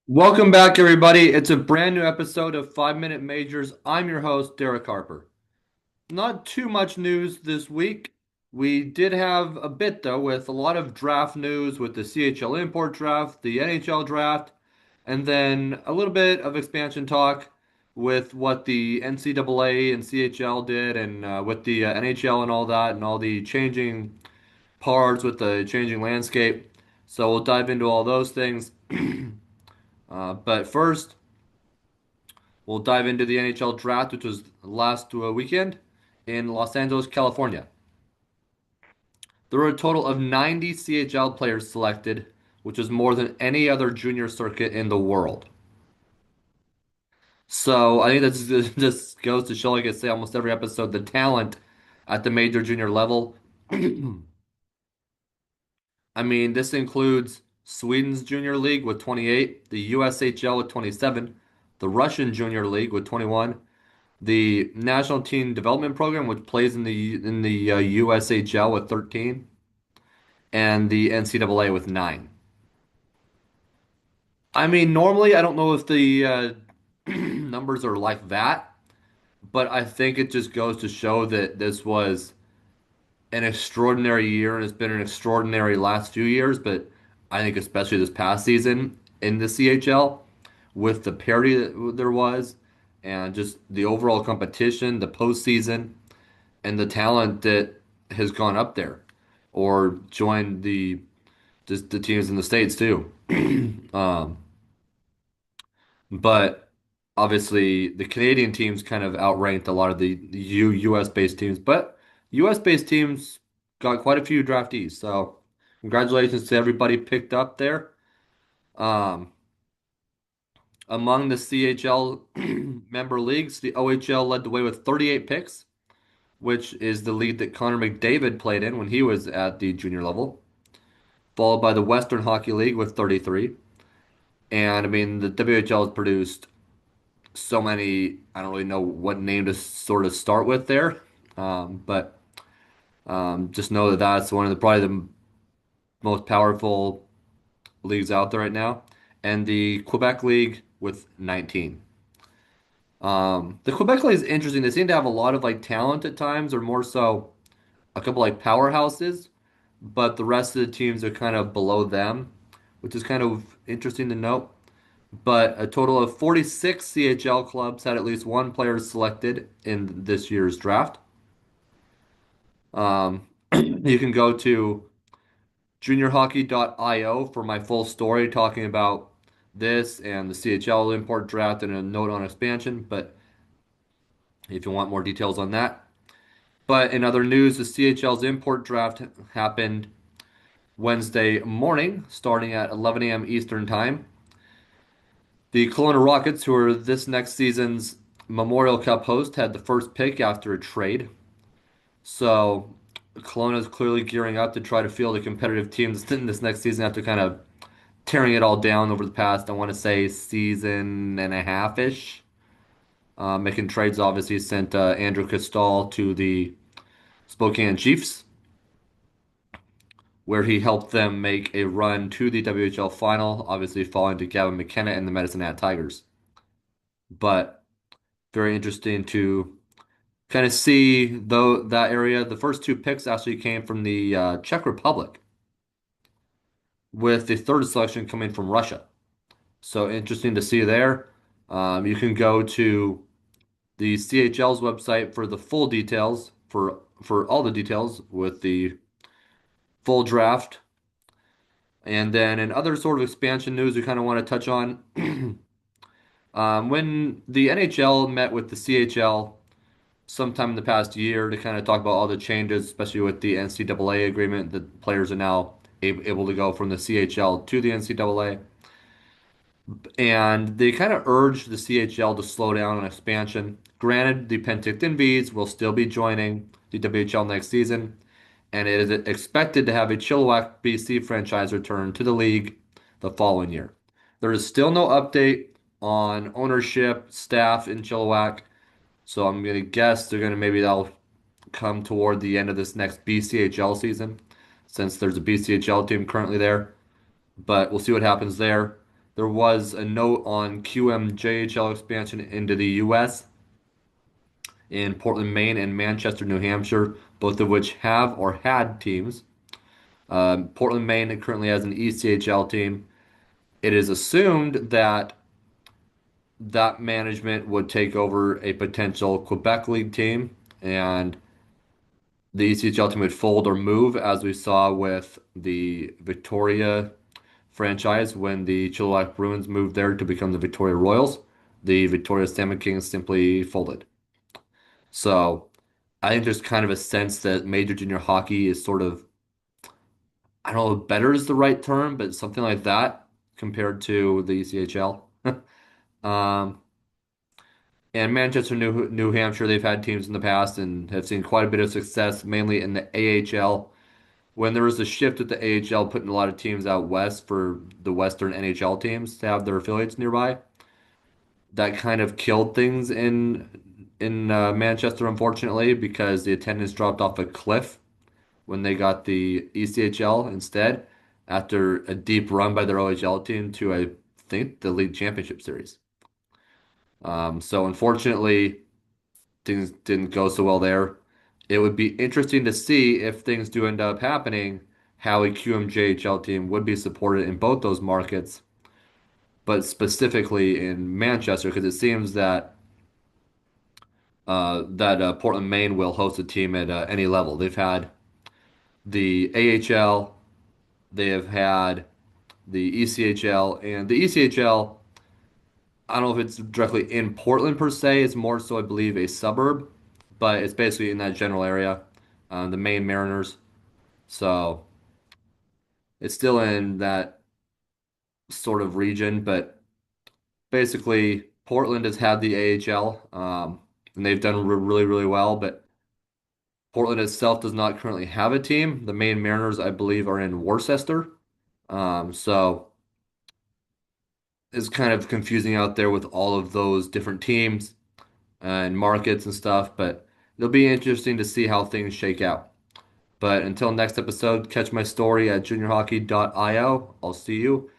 Welcome back, everybody. It's a brand new episode of 5 Minute Majors. I'm your host, Derek Harper. Not too much news this week. We did have a bit, though, with a lot of draft news with the CHL import draft, the NHL draft, and then a little bit of expansion talk with what the NCAA and CHL did and with the NHL and all that and all the changing parts with the changing landscape. So we'll dive into all those things. But first, we'll dive into the NHL draft, which was last weekend in Los Angeles, California. There were a total of 90 CHL players selected, which is more than any other junior circuit in the world. So I think that's just goes to show, like I say, almost every episode, the talent at the major junior level. I mean, this includes Sweden's junior league with 28, the USHL with 27, the Russian junior league with 21, the National Team Development Program, which plays in the USHL with 13, and the NCAA with 9. I mean, normally I don't know if the numbers are like that, but I think it just goes to show that this was an extraordinary year and it's been an extraordinary last few years, but I think especially this past season in the CHL with the parity that there was and just the overall competition, the postseason, and the talent that has gone up there or joined the just the teams in the States too. Um, but obviously the Canadian teams kind of outranked a lot of the US based teams, but US based teams got quite a few draftees. So congratulations to everybody picked up there. Um, among the CHL member leagues, the OHL led the way with 38 picks, which is the league that Connor McDavid played in when he was at the junior level, followed by the Western Hockey League with 33. And I mean, the WHL has produced so many, I don't really know what name to sort of start with there. But just know that that's one of the probably the most powerful leagues out there right now. And the Quebec League with 19. The Quebec League is interesting. They seem to have a lot of like talent at times, or more so a couple like powerhouses, but the rest of the teams are kind of below them, which is kind of interesting to note. But a total of 46 CHL clubs had at least one player selected in this year's draft. You can go to juniorhockey.io for my full story talking about this and the CHL import draft and a note on expansion. But if you want more details on that. But in other news, the CHL's import draft happened Wednesday morning, starting at 11 a.m. Eastern Time. The Kelowna Rockets, who are this next season's Memorial Cup host, had the first pick after a trade. So Kelowna is clearly gearing up to try to field a competitive team this next season after kind of tearing it all down over the past, I want to say, season and a half ish. Making trades, obviously, sent Andrew Costal to the Spokane Chiefs, where he helped them make a run to the WHL final, obviously falling to Gavin McKenna and the Medicine Hat Tigers. But very interesting to kind of see though that area. The first two picks actually came from the Czech Republic, with the third selection coming from Russia. So interesting to see there. You can go to the CHL's website for the full details for all the details with the full draft. And then in other sort of expansion news, we kind of want to touch on when the NHL met with the CHL sometime in the past year to kind of talk about all the changes, especially with the NCAA agreement that players are now able to go from the CHL to the NCAA. And they kind of urged the CHL to slow down on expansion. Granted, the Penticton Bees will still be joining the WHL next season, and it is expected to have a Chilliwack, BC franchise return to the league the following year. There is still no update on ownership, staff in Chilliwack, so I'm going to guess they're going to maybe that'll come toward the end of this next BCHL season, since there's a BCHL team currently there. But we'll see what happens there. there was a note on QMJHL expansion into the US in Portland, Maine, and Manchester, New Hampshire, both of which have or had teams. Portland, Maine currently has an ECHL team. It is assumed that that management would take over a potential Quebec League team, and the ECHL team would fold or move, as we saw with the Victoria franchise when the Chilliwack Bruins moved there to become the Victoria Royals. The Victoria Salmon Kings simply folded. So I think there's kind of a sense that major junior hockey is sort of, I don't know if better is the right term, but something like that compared to the ECHL. Um, and Manchester, New Hampshire, they've had teams in the past and have seen quite a bit of success, mainly in the AHL. When there was a shift at the AHL, putting a lot of teams out west for the Western NHL teams to have their affiliates nearby, that kind of killed things in Manchester, unfortunately, because the attendance dropped off a cliff when they got the ECHL instead, after a deep run by their OHL team to, I think, the league championship series. So unfortunately, things didn't go so well there. It would be interesting to see if things do end up happening, how a QMJHL team would be supported in both those markets, but specifically in Manchester, because it seems that Portland, Maine will host a team at any level. They've had the AHL, they have had the ECHL, and the ECHL. I don't know if it's directly in Portland per se. It's more so, I believe, a suburb, but it's basically in that general area, the Maine Mariners. So it's still in that sort of region, but basically Portland has had the AHL, and they've done really, really well. But Portland itself does not currently have a team. The Maine Mariners, I believe, are in Worcester. So it's kind of confusing out there with all of those different teams and markets and stuff, but it'll be interesting to see how things shake out. But until next episode, catch my story at juniorhockey.io. I'll see you.